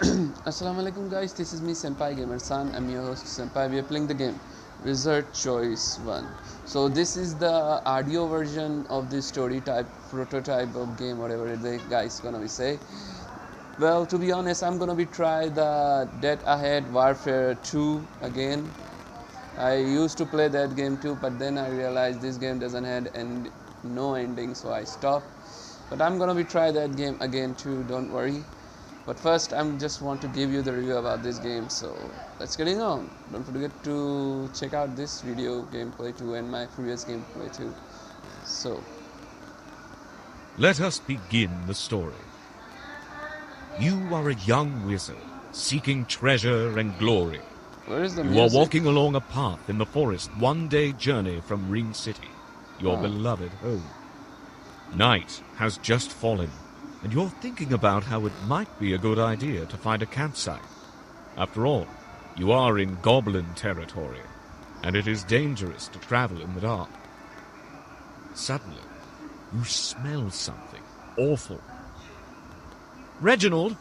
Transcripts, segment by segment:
Assalamualaikum guys, this is me Senpai Gamer San. I'm your host Senpai. We are playing the game Wizard Choice 1. So this is the audio version of the story type prototype of game, whatever the guys gonna be say. Well, to be honest, I'm gonna be try the Dead Ahead Warfare 2 again. I used to play that game too, but then I realized this game doesn't have no ending, so I stopped. But I'm gonna be try that game again too, don't worry. But first, I'm just want to give you the review about this game, so let's get on. Don't forget to check out this video gameplay too and my previous gameplay too. So, let us begin the story. You are a young wizard, seeking treasure and glory. Where is the You music? are walking along a path in the forest, one-day journey from Ring City, your beloved home. Night has just fallen, and you're thinking about how it might be a good idea to find a campsite. After all, you are in goblin territory, and it is dangerous to travel in the dark. Suddenly, you smell something awful. Reginald,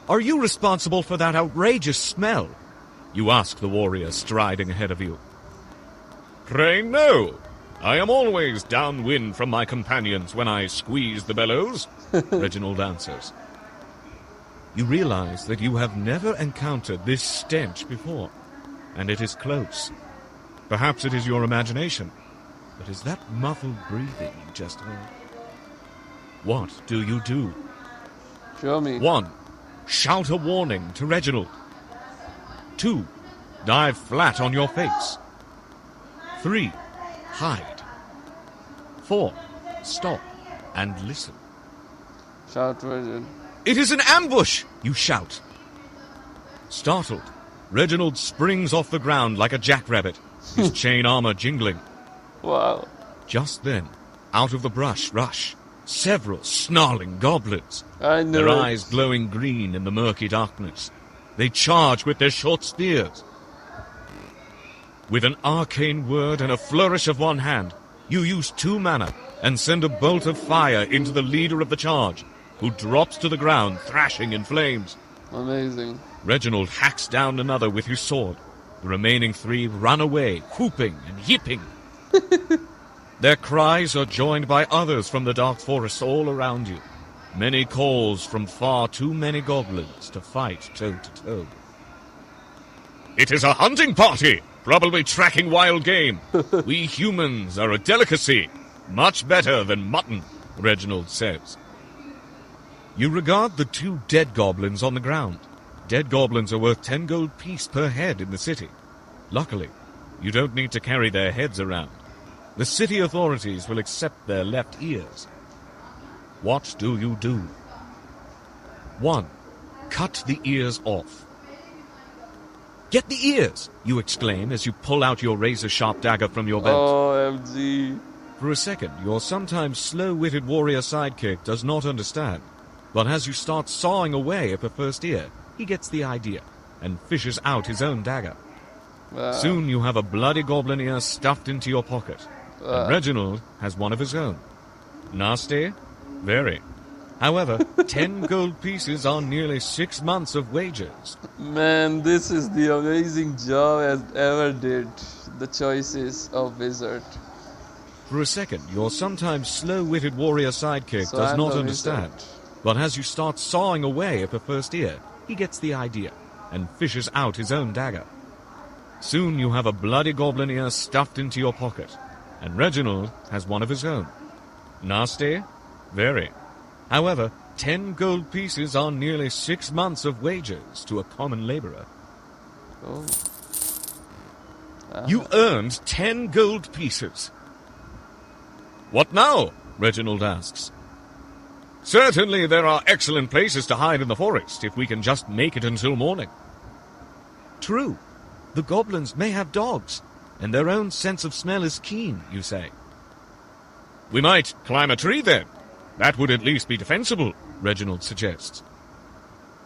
are you responsible for that outrageous smell? You ask the warrior striding ahead of you. Pray no. I am always downwind from my companions when I squeeze the bellows, Reginald answers. You realize that you have never encountered this stench before, and it is close. Perhaps it is your imagination, but is that muffled breathing you just heard? What do you do? Show me. 1. Shout a warning to Reginald. 2. Dive flat on your face. 3. Hide. 4. Stop and listen. Shout Virgin. It is an ambush, you shout. Startled, Reginald springs off the ground like a jackrabbit, his chain armor jingling. Wow. Just then, out of the brush rush several snarling goblins, I know their it. eyes glowing green in the murky darkness. They charge with their short spears. With an arcane word and a flourish of one hand, you use 2 mana and send a bolt of fire into the leader of the charge, who drops to the ground, thrashing in flames. Amazing. Reginald hacks down another with his sword. The remaining 3 run away, whooping and yipping. Their cries are joined by others from the dark forest all around you. Many calls from far too many goblins to fight toe-to-toe. It is a hunting party, probably tracking wild game. We humans are a delicacy, much better than mutton, Reginald says. You regard the 2 dead goblins on the ground. Dead goblins are worth 10 gold piece per head in the city. Luckily, you don't need to carry their heads around. The city authorities will accept their left ears. What do you do? 1. Cut the ears off. Get the ears, you exclaim as you pull out your razor-sharp dagger from your belt. OMG. For a second, your sometimes slow-witted warrior sidekick does not understand. But as you start sawing away at the first ear, he gets the idea and fishes out his own dagger. Wow. Soon you have a bloody goblin ear stuffed into your pocket. And Reginald has one of his own. Nasty? Very. However, 10 gold pieces are nearly 6 months of wages. Man, this is the amazing job as ever did. The choices of Wizard. For a second, your sometimes slow-witted warrior sidekick So does I'm not the understand. wizard. But as you start sawing away at the first ear, he gets the idea and fishes out his own dagger. Soon you have a bloody goblin ear stuffed into your pocket, and Reginald has one of his own. Nasty? Very. However, 10 gold pieces are nearly 6 months of wages to a common laborer. Oh. You earned 10 gold pieces. What now? Reginald asks. Certainly there are excellent places to hide in the forest if we can just make it until morning. True. The goblins may have dogs, and their own sense of smell is keen, you say. We might climb a tree then. That would at least be defensible, Reginald suggests.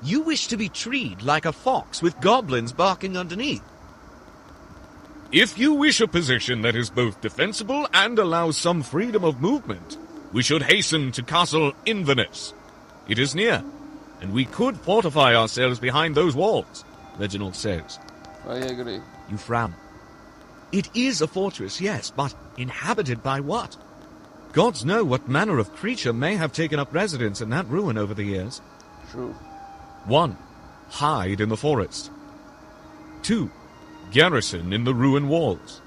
You wish to be treed like a fox with goblins barking underneath. If you wish a position that is both defensible and allows some freedom of movement, we should hasten to Castle Inverness. It is near. and we could fortify ourselves behind those walls, Reginald says. I agree. You frown. It is a fortress, yes, but inhabited by what? Gods know what manner of creature may have taken up residence in that ruin over the years. True. 1. Hide in the forest. 2. Garrison in the ruin walls.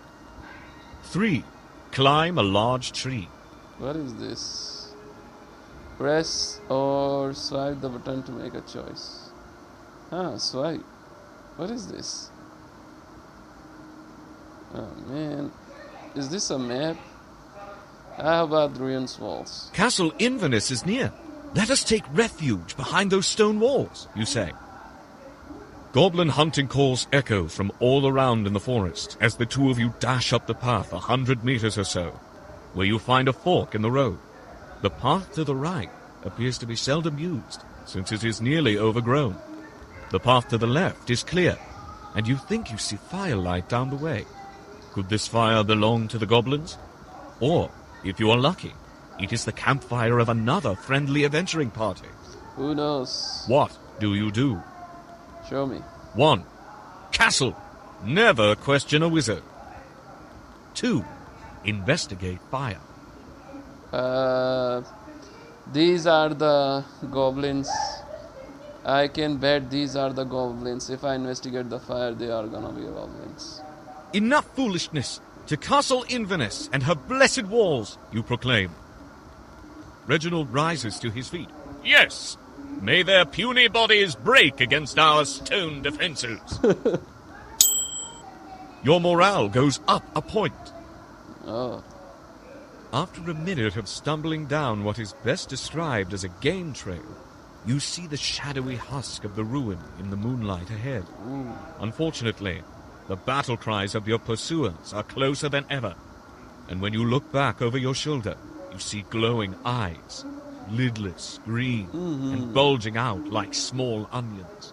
3. Climb a large tree. What is this? Press or swipe the button to make a choice. Swipe. What is this? Oh man. Is this a map? How about ruins walls? Castle Inverness is near. Let us take refuge behind those stone walls, you say. Goblin hunting calls echo from all around in the forest as the two of you dash up the path 100 meters or so, where you find a fork in the road. The path to the right appears to be seldom used, since it is nearly overgrown. The path to the left is clear, and you think you see firelight down the way. Could this fire belong to the goblins? Or, if you are lucky, it is the campfire of another friendly adventuring party. Who knows? What do you do? Show me. 1. Castle. Never question a wizard. 2. Investigate fire. These are the goblins. I can bet these are the goblins. If I investigate the fire, they are gonna be goblins. Enough foolishness! To Castle Inverness and her blessed walls, you proclaim. Reginald rises to his feet. Yes! May their puny bodies break against our stone defences. Your morale goes up a point. Oh. After a minute of stumbling down what is best described as a game trail, you see the shadowy husk of the ruin in the moonlight ahead. Ooh. Unfortunately, the battle cries of your pursuers are closer than ever, and when you look back over your shoulder, you see glowing eyes, lidless, green, and bulging out like small onions.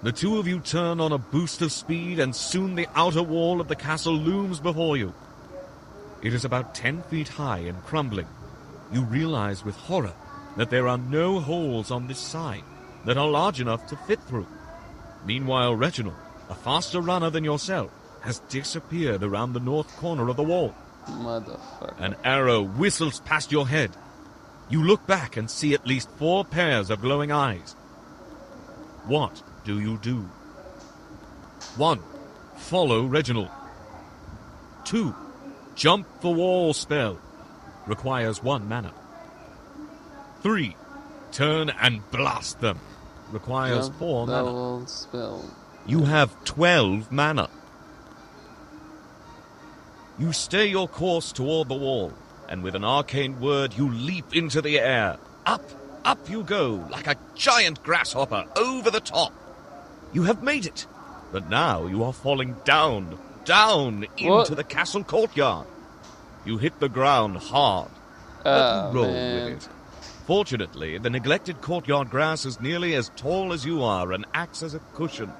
The two of you turn on a boost of speed, and soon the outer wall of the castle looms before you. It is about 10 feet high and crumbling. You realize with horror that there are no holes on this side that are large enough to fit through. Meanwhile, Reginald, a faster runner than yourself, has disappeared around the north corner of the wall. Motherfucker. An arrow whistles past your head. You look back and see at least 4 pairs of glowing eyes. What do you do? 1. Follow Reginald. 2. Jump the wall spell. Requires 1 mana. 3. Turn and blast them. Requires 4 mana. Wall spell. You have 12 mana. You stay your course toward the wall, and with an arcane word you leap into the air. Up, up you go, like a giant grasshopper, over the top. You have made it, but now you are falling down, down into the castle courtyard. You hit the ground hard, but you roll with it. Fortunately, the neglected courtyard grass is nearly as tall as you are and acts as a cushion.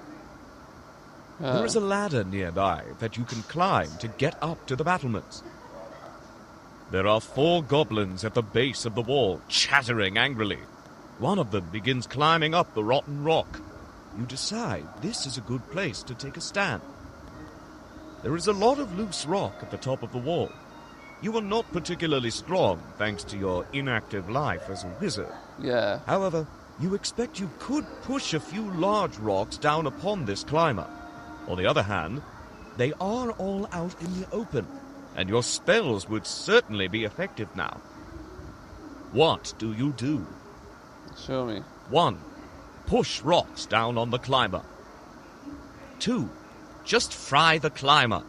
There is a ladder nearby that you can climb to get up to the battlements. There are 4 goblins at the base of the wall, chattering angrily. One of them begins climbing up the rotten rock. You decide this is a good place to take a stand. There is a lot of loose rock at the top of the wall. You are not particularly strong, thanks to your inactive life as a wizard. Yeah. However, you expect you could push a few large rocks down upon this climber. On the other hand, they are all out in the open, and your spells would certainly be effective now. What do you do? Show me. 1. Push rocks down on the climber. 2. Just fry the climber.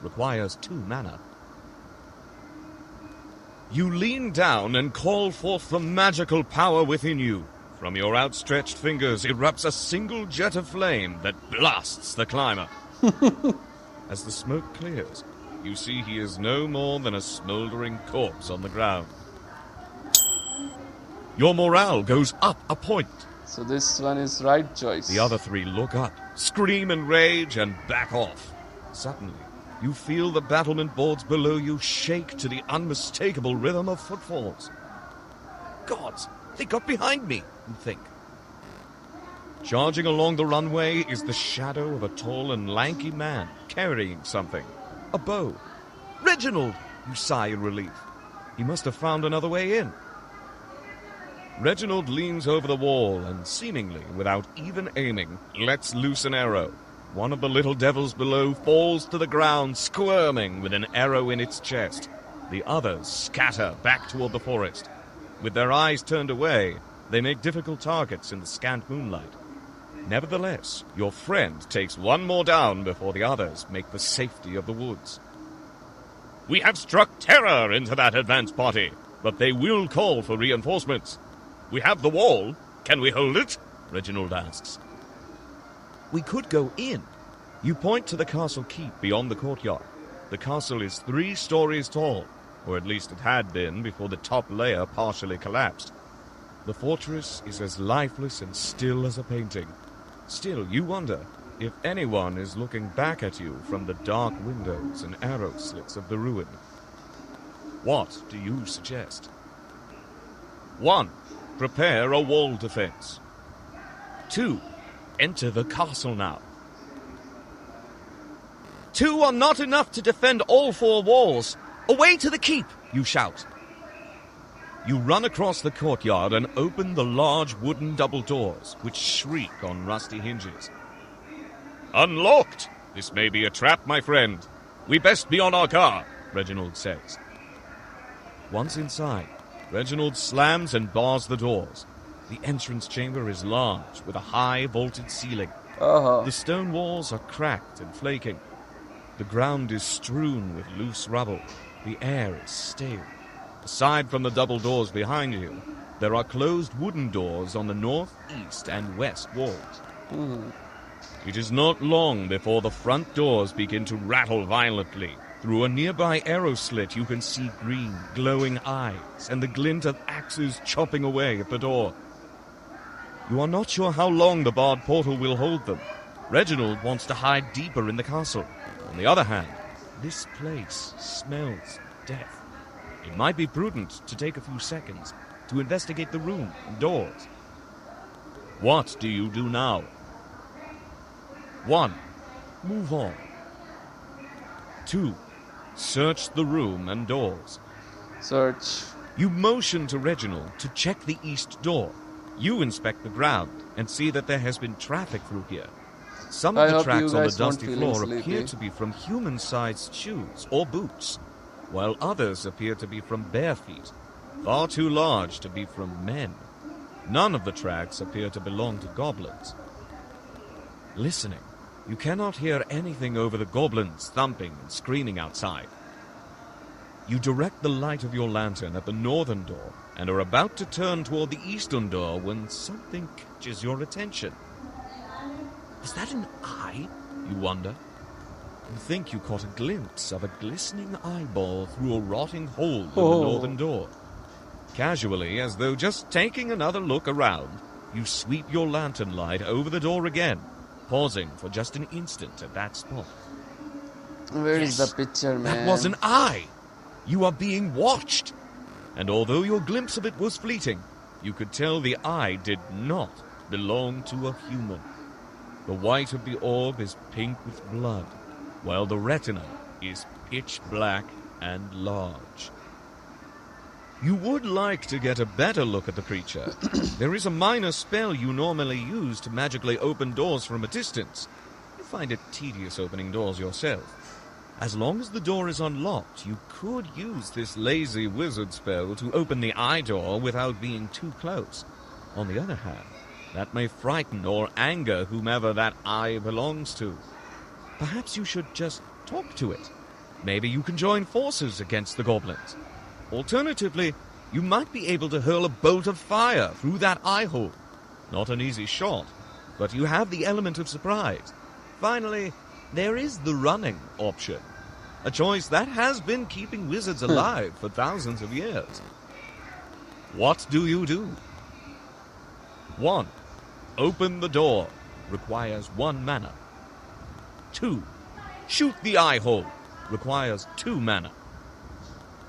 Requires 2 mana. You lean down and call forth the magical power within you. From your outstretched fingers erupts a single jet of flame that blasts the climber. As the smoke clears, you see he is no more than a smoldering corpse on the ground. Your morale goes up a point. So this one is right choice. The other 3 look up, scream in rage, and back off. Suddenly, you feel the battlement boards below you shake to the unmistakable rhythm of footfalls. Gods, they got behind me, you think. Charging along the runway is the shadow of a tall and lanky man carrying something. A bow. Reginald! You sigh in relief. He must have found another way in. Reginald leans over the wall and, seemingly without even aiming, lets loose an arrow. One of the little devils below falls to the ground, squirming with an arrow in its chest. The others scatter back toward the forest. With their eyes turned away, they make difficult targets in the scant moonlight. Nevertheless, your friend takes one more down before the others make for safety of the woods. We have struck terror into that advance party, but they will call for reinforcements. We have the wall. Can we hold it? Reginald asks. We could go in. You point to the castle keep beyond the courtyard. The castle is 3 stories tall, or at least it had been before the top layer partially collapsed. The fortress is as lifeless and still as a painting. Still, you wonder if anyone is looking back at you from the dark windows and arrow slits of the ruin. What do you suggest? 1. Prepare a wall defense. 2. Enter the castle now. 2 are not enough to defend all 4 walls. Away to the keep, you shout. You run across the courtyard and open the large wooden double doors, which shriek on rusty hinges. Unlocked! This may be a trap, my friend. We best be on our guard, Reginald says. Once inside, Reginald slams and bars the doors. The entrance chamber is large, with a high vaulted ceiling. The stone walls are cracked and flaking. The ground is strewn with loose rubble. The air is stale. Aside from the double doors behind you, there are closed wooden doors on the north, east, and west walls. It is not long before the front doors begin to rattle violently. Through a nearby arrow slit you can see green, glowing eyes and the glint of axes chopping away at the door. You are not sure how long the barred portal will hold them. Reginald wants to hide deeper in the castle. On the other hand, this place smells death. It might be prudent to take a few seconds to investigate the room and doors. What do you do now? 1. Move on. 2. Search the room and doors. Search. You motion to Reginald to check the east door. You inspect the ground and see that there has been traffic through here. Some of the tracks on the dusty floor appear to be from human-sized shoes or boots, while others appear to be from bare feet, far too large to be from men. None of the tracks appear to belong to goblins. Listening, you cannot hear anything over the goblins thumping and screaming outside. You direct the light of your lantern at the northern door and are about to turn toward the eastern door when something catches your attention. Is that an eye? You wonder. You think you caught a glimpse of a glistening eyeball through a rotting hole in the northern door. Casually, as though just taking another look around, you sweep your lantern light over the door again, pausing for just an instant at that spot. Where is the picture, man? That was an eye! You are being watched! And although your glimpse of it was fleeting, you could tell the eye did not belong to a human. The white of the orb is pink with blood, while the retina is pitch black and large. You would like to get a better look at the creature. There is a minor spell you normally use to magically open doors from a distance. You find it tedious opening doors yourself. As long as the door is unlocked, you could use this lazy wizard spell to open the eye door without being too close. On the other hand, that may frighten or anger whomever that eye belongs to. Perhaps you should just talk to it. Maybe you can join forces against the goblins. Alternatively, you might be able to hurl a bolt of fire through that eye hole. Not an easy shot, but you have the element of surprise. Finally, there is the running option, a choice that has been keeping wizards alive for thousands of years. What do you do? 1. Open the door. Requires 1 mana. 2. Shoot the eye hole. Requires 2 mana.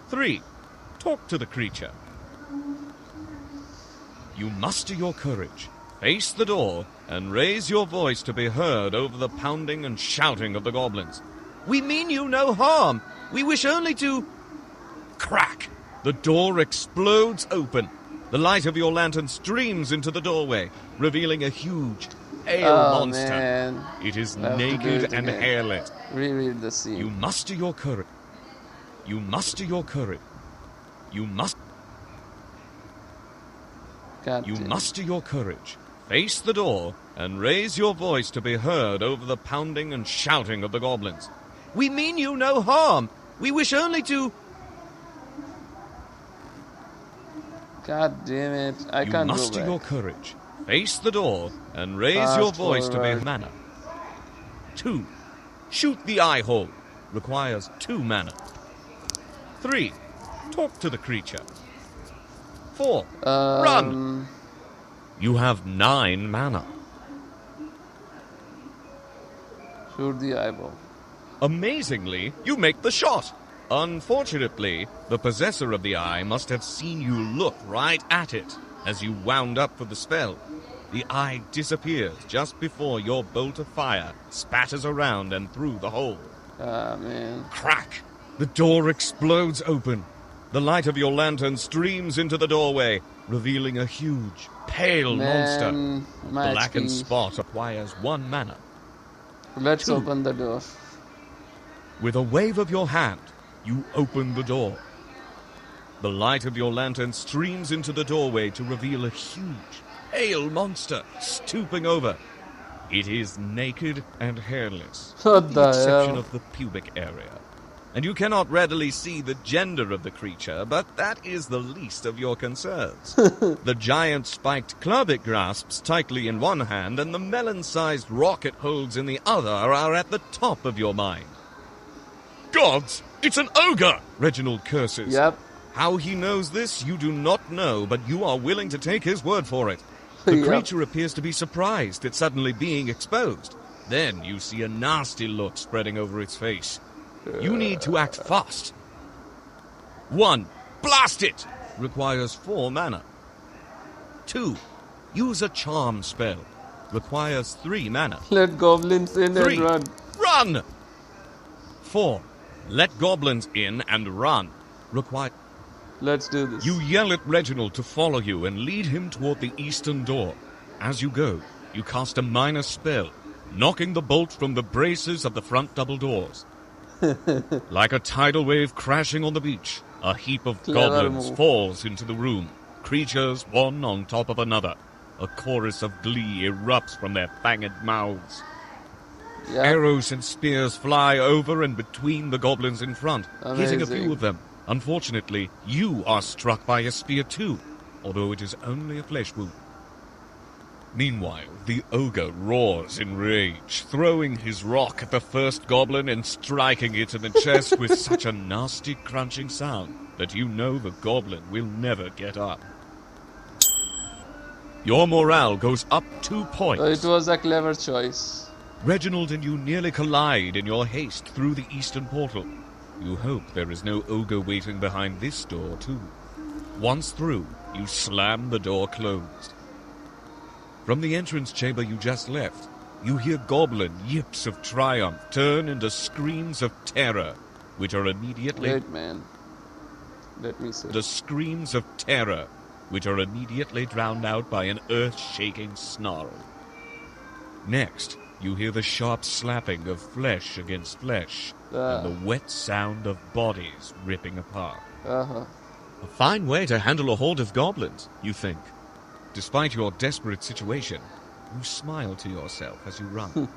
3. Talk to the creature. You muster your courage face the door, and raise your voice to be heard over the pounding and shouting of the goblins. We mean you no harm. We wish only to... Crack! The door explodes open. The light of your lantern streams into the doorway, revealing a huge, pale monster. Man. It is I have to do naked it and again. hairless. Reread the scene. You muster your courage. You muster your courage. You must... God You damn. muster your courage, face the door, and raise your voice to be heard over the pounding and shouting of the goblins. We mean you no harm. We wish only to... God damn it. I You can't go muster back. your courage, face the door, and raise Fast your voice to forward. be mana. 2. Shoot the eye hole. Requires 2 mana. 3. Talk to the creature. 4. Run. You have 9 mana. Shoot the eyeball. Amazingly, you make the shot. Unfortunately, the possessor of the eye must have seen you look right at it as you wound up for the spell. The eye disappears just before your bolt of fire spatters around and through the hole. Ah, man. Crack! The door explodes open. The light of your lantern streams into the doorway, revealing a huge, pale monster. My The blackened HP. spot acquires 1 mana. Let's 2. open the door. With a wave of your hand, you open the door. The light of your lantern streams into the doorway to reveal a huge, pale monster stooping over. It is naked and hairless, What with the the exception hell? of the pubic area. And you cannot readily see the gender of the creature, but that is the least of your concerns. The giant spiked club it grasps tightly in one hand and the melon-sized rock it holds in the other are at the top of your mind. Gods! It's an ogre! Reginald curses. Yep. How he knows this, you do not know, but you are willing to take his word for it. The Yep. creature appears to be surprised at suddenly being exposed. Then you see a nasty look spreading over its face. You need to act fast. 1. Blast it! Requires 4 mana. 2. Use a charm spell. Requires 3 mana. Let goblins in 3. and run. Run! 4. Let goblins in and run. Let's do this. You yell at Reginald to follow you and lead him toward the eastern door. As you go, you cast a minor spell, knocking the bolt from the braces of the front double doors. Like a tidal wave crashing on the beach, a heap of Clever goblins move. falls into the room, creatures one on top of another. A chorus of glee erupts from their fanged mouths. Yeah. Arrows and spears fly over and between the goblins in front, hitting a Amazing. few of them. Unfortunately, you are struck by a spear too, although it is only a flesh wound. Meanwhile, the ogre roars in rage, throwing his rock at the first goblin and striking it in the chest with such a nasty crunching sound that you know the goblin will never get up. Your morale goes up 2 points. So it was a clever choice. Reginald and you nearly collide in your haste through the eastern portal. You hope there is no ogre waiting behind this door, too. Once through, you slam the door closed. From the entrance chamber you just left, you hear goblin yips of triumph turn into screams of terror, which are immediately... Wait, man. Let me see. The screams of terror, which are immediately drowned out by an earth-shaking snarl. Next, you hear the sharp slapping of flesh against flesh, and the wet sound of bodies ripping apart. Uh-huh. A fine way to handle a horde of goblins, you think. Despite your desperate situation, you smile to yourself as you run.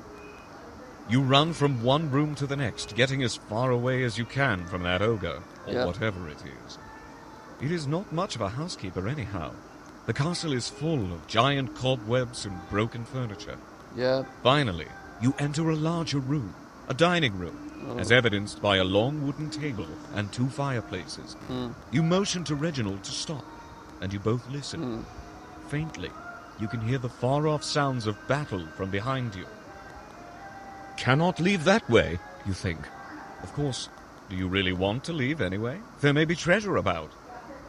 You run from one room to the next, getting as far away as you can from that ogre, or Yep. whatever it is. It is not much of a housekeeper anyhow. The castle is full of giant cobwebs and broken furniture. Yeah. Finally, you enter a larger room, a dining room, as evidenced by a long wooden table and 2 fireplaces. You motion to Reginald to stop, and you both listen. Faintly, you can hear the far-off sounds of battle from behind you. Cannot leave that way, you think. Of course, do you really want to leave anyway? There may be treasure about.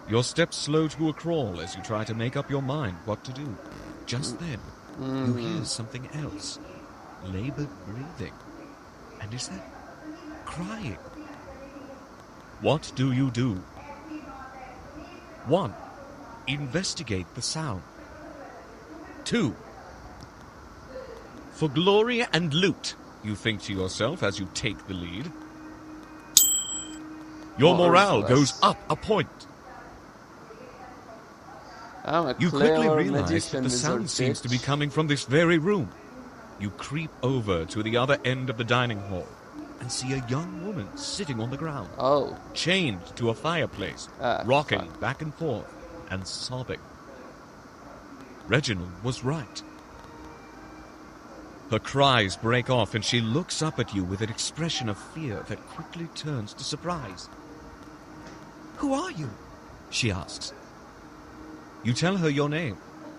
Your steps slow to a crawl as you try to make up your mind what to do. Just then, you hear something else. Labored breathing. And is that crying? What do you do? 1. Investigate the sound. 2. For glory and loot, you think to yourself as you take the lead. Your morale goes up a point. You quickly realize that the sound seems to be coming from this very room. You creep over to the other end of the dining hall and see a young woman sitting on the ground, chained to a fireplace, rocking back and forth and sobbing. Reginald was right. Her cries break off and she looks up at you with an expression of fear that quickly turns to surprise. "Who are you?" she asks. You tell her your name,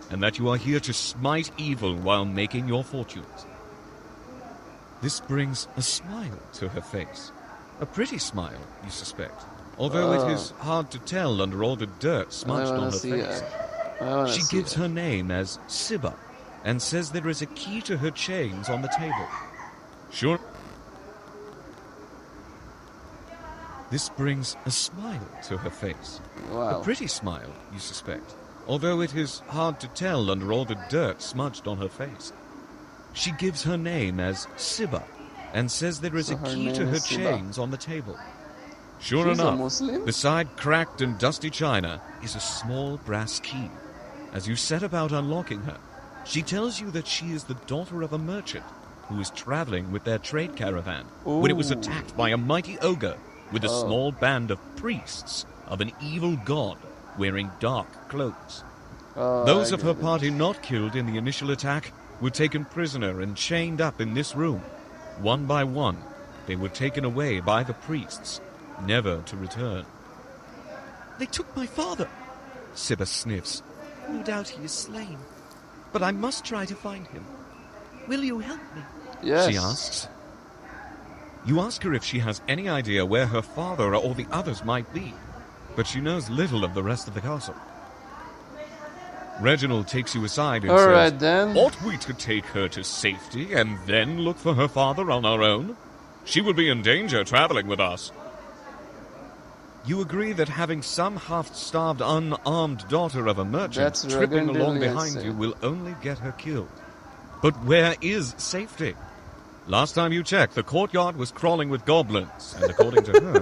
and that you are here to smite evil while making your fortunes. This brings a smile to her face. A pretty smile, you suspect, although it is hard to tell under all the dirt smudged on her face. She gives her name as Sibba, and says there is a key to her chains on the table. Sure. This brings a smile to her face. A pretty smile, you suspect, although it is hard to tell under all the dirt smudged on her face. She gives her name as Sibba, and says there is a key to her chains on the table. Sure enough, beside cracked and dusty china is a small brass key. As you set about unlocking her, she tells you that she is the daughter of a merchant who was traveling with their trade caravan when it was attacked by a mighty ogre with a small band of priests of an evil god wearing dark cloaks. Those of her party not killed in the initial attack were taken prisoner and chained up in this room. One by one, they were taken away by the priests, never to return. "They took my father," Sibba sniffs. "No doubt he is slain, but I must try to find him. Will you help me?" She asks. You ask her if she has any idea where her father or the others might be, but she knows little of the rest of the castle. Reginald takes you aside and says, then. "Ought we to take her to safety and then look for her father on our own? She will be in danger traveling with us." You agree that having some half-starved, unarmed daughter of a merchant tripping along behind you will only get her killed. But where is safety? Last time you checked, the courtyard was crawling with goblins, and according to her,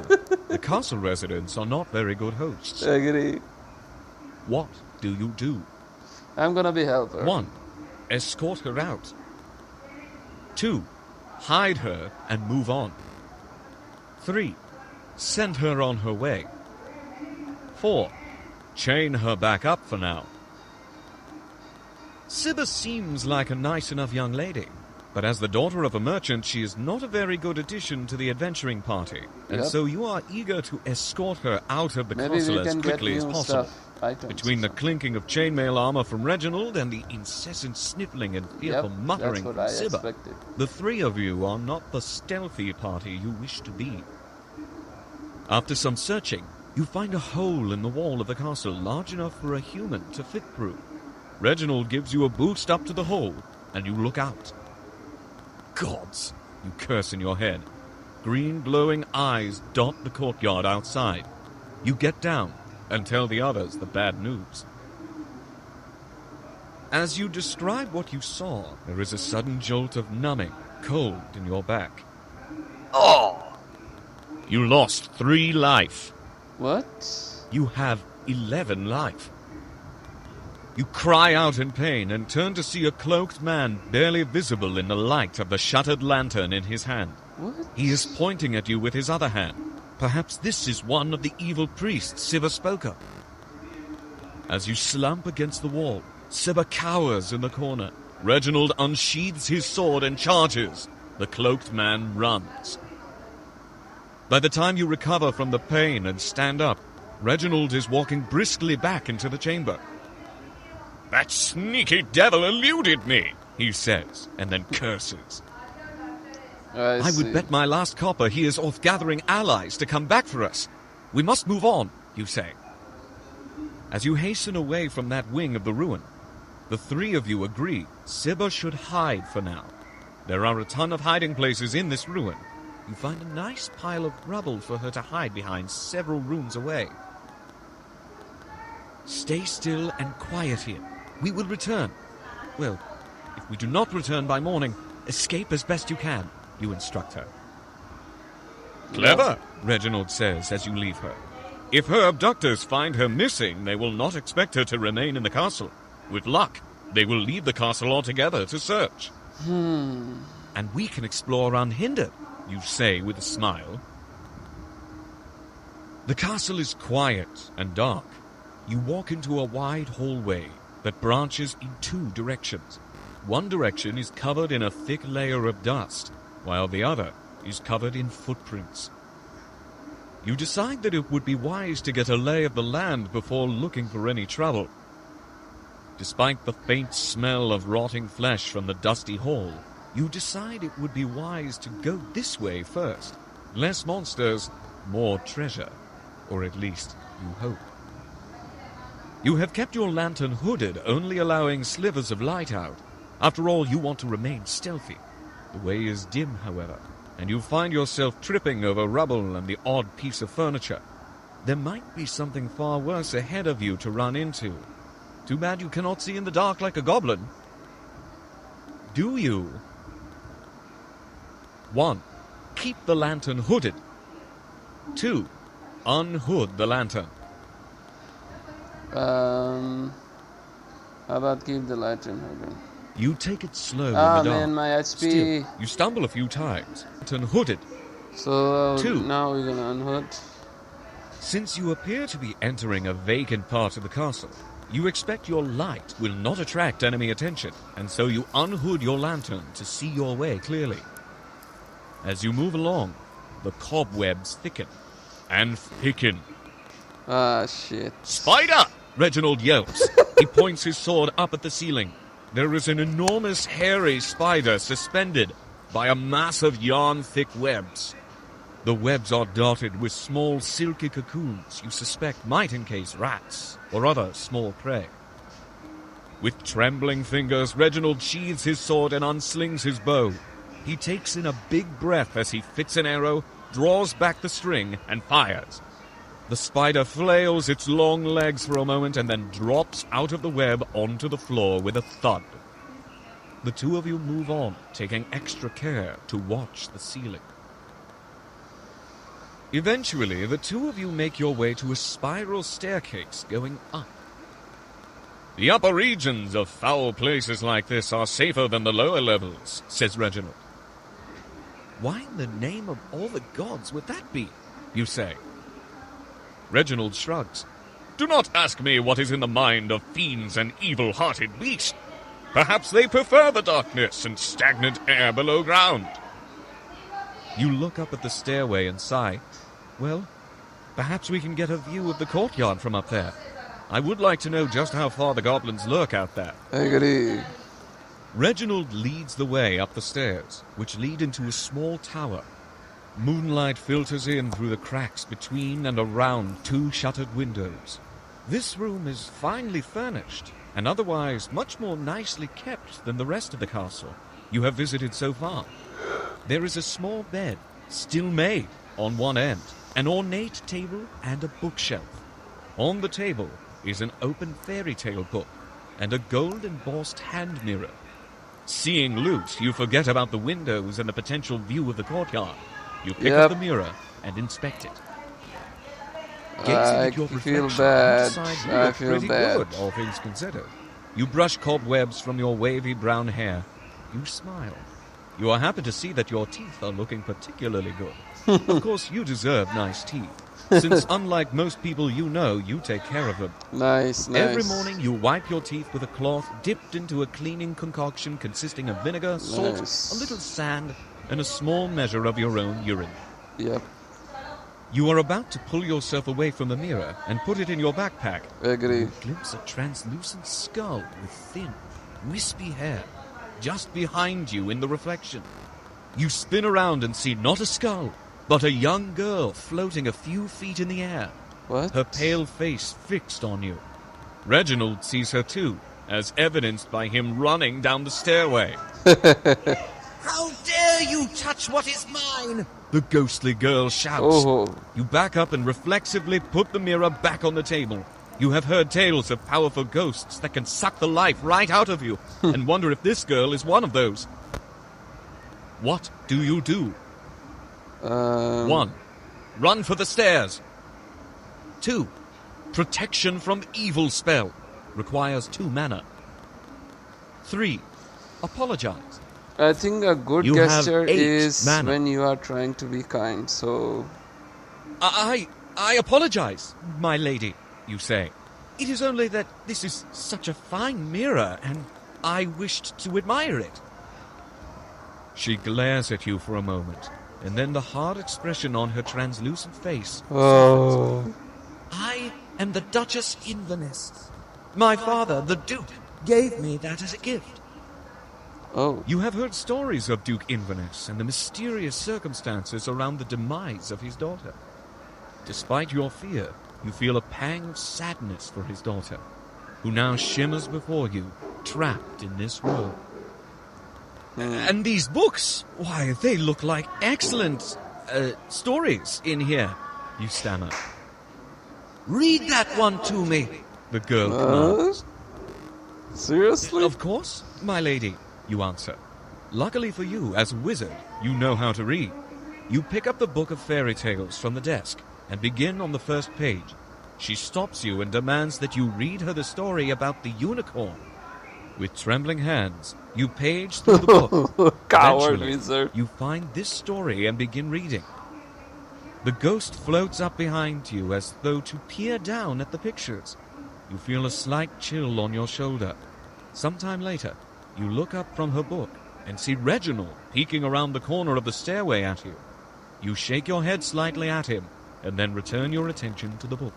the castle residents are not very good hosts. Agree. What do you do? I'm gonna be helper. 1. Escort her out. 2. Hide her and move on. 3. Send her on her way. 4. Chain her back up for now. Sibba seems like a nice enough young lady, but as the daughter of a merchant, she is not a very good addition to the adventuring party, and so you are eager to escort her out of the castle as quickly as possible. Between the clinking of chainmail armor from Reginald and the incessant sniffling and fearful muttering from Sibba, the three of you are not the stealthy party you wish to be. After some searching, you find a hole in the wall of the castle large enough for a human to fit through. Reginald gives you a boost up to the hole, and you look out. Gods, you curse in your head. Green glowing eyes dot the courtyard outside. You get down and tell the others the bad news. As you describe what you saw, there is a sudden jolt of numbing, cold in your back. Oh! You lost 3 life. What? You have 11 life. You cry out in pain and turn to see a cloaked man barely visible in the light of the shuttered lantern in his hand. What? He is pointing at you with his other hand. Perhaps this is one of the evil priests Sibba spoke of. As you slump against the wall, Sibba cowers in the corner. Reginald unsheathes his sword and charges. The cloaked man runs. By the time you recover from the pain and stand up, Reginald is walking briskly back into the chamber. "That sneaky devil eluded me," he says, and then curses. I would bet my last copper he is off gathering allies to come back for us. We must move on, you say. As you hasten away from that wing of the ruin, The three of you agree Sibba should hide for now. There are a ton of hiding places in this ruin. You find a nice pile of rubble for her to hide behind several rooms away. Stay still and quiet here. We will return. Well, if we do not return by morning, escape as best you can, you instruct her. Clever, Reginald says as you leave her. If her abductors find her missing, they will not expect her to remain in the castle. With luck, they will leave the castle altogether to search. And we can explore unhindered, you say with a smile. The castle is quiet and dark. You walk into a wide hallway that branches in two directions. One direction is covered in a thick layer of dust, while the other is covered in footprints. You decide that it would be wise to get a lay of the land before looking for any trouble. Despite the faint smell of rotting flesh from the dusty hall, you decide it would be wise to go this way first. Less monsters, more treasure. Or at least, you hope. You have kept your lantern hooded, only allowing slivers of light out. After all, you want to remain stealthy. The way is dim, however, and you find yourself tripping over rubble and the odd piece of furniture. There might be something far worse ahead of you to run into. Too bad you cannot see in the dark like a goblin. Do you? 1. Keep the lantern hooded. 2. Unhood the lantern. How about keep the lantern hooded? You take it slow in the Ah dark. man, my HP. Still, you stumble a few times. Lantern hooded. So 2. now we're gonna unhood. Since you appear to be entering a vacant part of the castle, you expect your light will not attract enemy attention, and so you unhood your lantern to see your way clearly. As you move along, the cobwebs thicken and thicken. Ah shit. Spider! Reginald yells. He points his sword up at the ceiling. There is an enormous hairy spider suspended by a mass of yarn-thick webs. The webs are dotted with small silky cocoons you suspect might encase rats or other small prey. With trembling fingers, Reginald sheathes his sword and unslings his bow. He takes in a big breath as he fits an arrow, draws back the string, and fires. The spider flails its long legs for a moment and then drops out of the web onto the floor with a thud. The two of you move on, taking extra care to watch the ceiling. Eventually, the two of you make your way to a spiral staircase going up. The upper regions of foul places like this are safer than the lower levels, says Reginald. Why in the name of all the gods would that be, you say? Reginald shrugs. Do not ask me what is in the mind of fiends and evil-hearted beasts. Perhaps they prefer the darkness and stagnant air below ground. You look up at the stairway and sigh. Well, perhaps we can get a view of the courtyard from up there. I would like to know just how far the goblins lurk out there. I agree. Reginald leads the way up the stairs, which lead into a small tower. Moonlight filters in through the cracks between and around two shuttered windows. This room is finely furnished, and otherwise much more nicely kept than the rest of the castle you have visited so far. There is a small bed, still made, on one end, an ornate table and a bookshelf. On the table is an open fairy tale book and a gold-embossed hand mirror. Seeing loot, you forget about the windows and the potential view of the courtyard. You pick up the mirror and inspect it. I feel bad. I feel pretty bad. good, all things considered. You brush cobwebs from your wavy brown hair. You smile. You are happy to see that your teeth are looking particularly good. Of course, you deserve nice teeth, since unlike most people you know, you take care of them. Nice. Every morning you wipe your teeth with a cloth dipped into a cleaning concoction consisting of vinegar, salt, a little sand, and a small measure of your own urine. Yep. You are about to pull yourself away from the mirror and put it in your backpack. Agree. You glimpse a translucent skull with thin, wispy hair just behind you in the reflection. You spin around and see not a skull, but a young girl floating a few feet in the air. What? Her pale face fixed on you. Reginald sees her too, as evidenced by him running down the stairway. How dare you touch what is mine? The ghostly girl shouts. Oh. You back up and reflexively put the mirror back on the table. You have heard tales of powerful ghosts that can suck the life right out of you, and wonder if this girl is one of those. What do you do? 1. Run for the stairs. 2. Protection from evil spell. Requires 2 mana. 3. Apologize. I think a good You have gesture 8 is mana. when you are trying to be kind. So, I apologize, my lady, you say. It is only that this is such a fine mirror, and I wished to admire it. She glares at you for a moment, and then the hard expression on her translucent face. oh, I am the Duchess Inverness. My father, the Duke, gave me that as a gift. oh, You have heard stories of Duke Inverness and the mysterious circumstances around the demise of his daughter. Despite your fear, you feel a pang of sadness for his daughter, who now shimmers before you, trapped in this world. And these books, why, they look like excellent stories in here, you stammer. Read that one to me. The girl commands. seriously? Of course, my lady, you answer. Luckily for you, as a wizard, you know how to read. You pick up the book of fairy tales from the desk and begin on the first page. She stops you and demands that you read her the story about the unicorn. With trembling hands, you page through the book. Coward Eventually, wizard. you find this story and begin reading. The ghost floats up behind you as though to peer down at the pictures. You feel a slight chill on your shoulder. Sometime later, you look up from her book and see Reginald peeking around the corner of the stairway at you. You shake your head slightly at him and then return your attention to the book.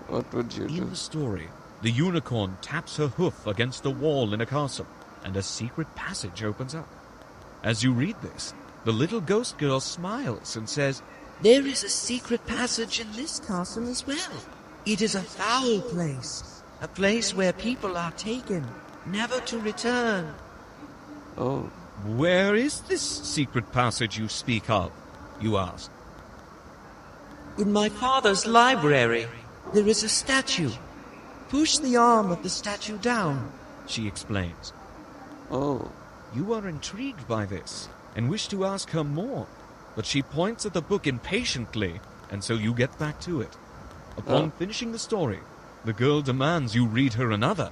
What would you In do? the story, the unicorn taps her hoof against a wall in a castle, and a secret passage opens up. As you read this, the little ghost girl smiles and says, There is a secret passage in this castle as well. It is a foul place, a place where people are taken, never to return. Oh, Where is this secret passage you speak of? You ask. In my father's library, there is a statue. Push the arm of the statue down. She explains. oh, You are intrigued by this and wish to ask her more, but she points at the book impatiently, and so you get back to it. Upon finishing the story, the girl demands you read her another.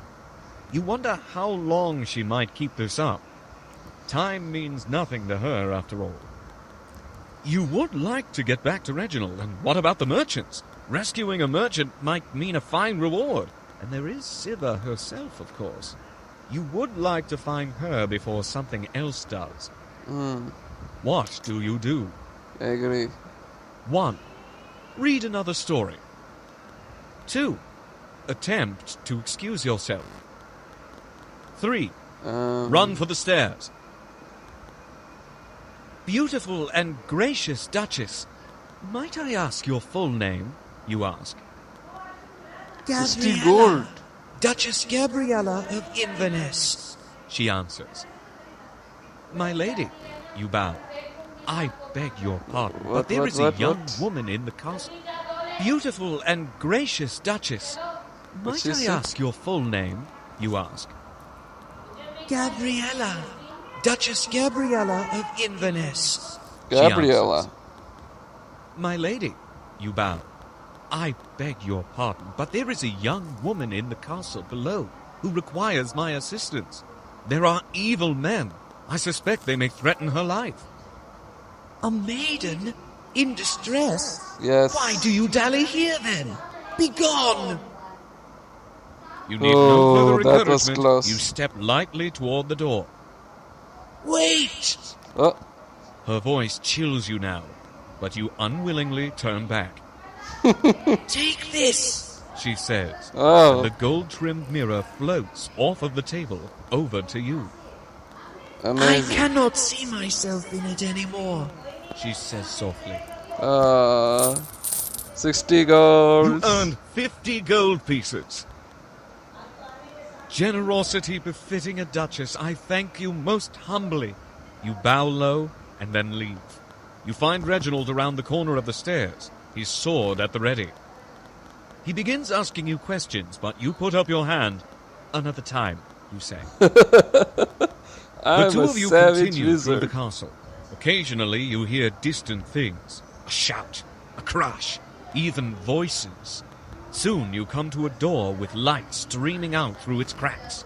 You wonder how long she might keep this up. Time means nothing to her, after all. You would like to get back to Reginald, and what about the merchants? Rescuing a merchant might mean a fine reward, and there is Siva herself, of course. You would like to find her before something else does. What do you do? I agree. 1. Read another story. 2. Attempt to excuse yourself. 3. Run for the stairs. Beautiful and gracious Duchess, might I ask your full name? You ask. 60 gold. Duchess Gabriella of Inverness. She answers. My lady, you bow. I beg your pardon, but there is a young woman in the castle. Beautiful and gracious Duchess, might she I said? ask your full name? You ask. Gabriella. Duchess Gabriella of Inverness. She Gabriella. answers. My lady, you bow. I beg your pardon, but there is a young woman in the castle below who requires my assistance. There are evil men. I suspect they may threaten her life. A maiden in distress? Yes. Why do you dally here then? Begone! You need Oh, no further that was encouragement. close. You step lightly toward the door. Wait! Oh, Her voice chills you now, but you unwillingly turn back. Take this! She says, oh, and the gold-trimmed mirror floats off of the table over to you. I amazing. cannot see myself in it anymore. She says softly. 60 You gold. earned 50 gold pieces. generosity befitting a duchess, I thank you most humbly. You bow low and then leave. You find Reginald around the corner of the stairs, his sword at the ready. He begins asking you questions, but you put up your hand. Another time, you say. The I'm two a of you savage continue through the wizard. castle. Occasionally you hear distant things. A shout, a crash, even voices. Soon you come to a door with light streaming out through its cracks.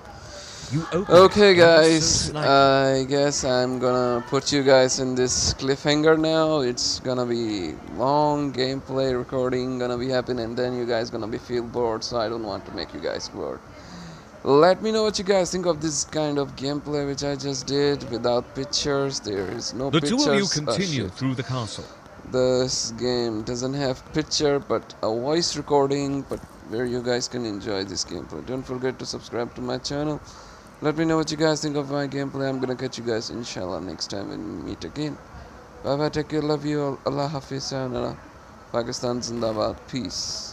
You open Okay it ever so guys, slightly. I guess I'm gonna put you guys in this cliffhanger now. It's gonna be long gameplay recording gonna be happening, and then you guys gonna be feel bored, so I don't want to make you guys bored. Let me know what you guys think of this kind of gameplay which I just did without pictures. There is no The pictures. two of you Oh, continue shit. through the castle. This game doesn't have picture but a voice recording, but where you guys can enjoy this gameplay. Don't forget to subscribe to my channel. Let me know what you guys think of my gameplay. I'm gonna catch you guys inshallah next time when we meet again. Bye bye, take care, love you all. Allah Hafiz, sayonara. Pakistan Zindabad. Peace.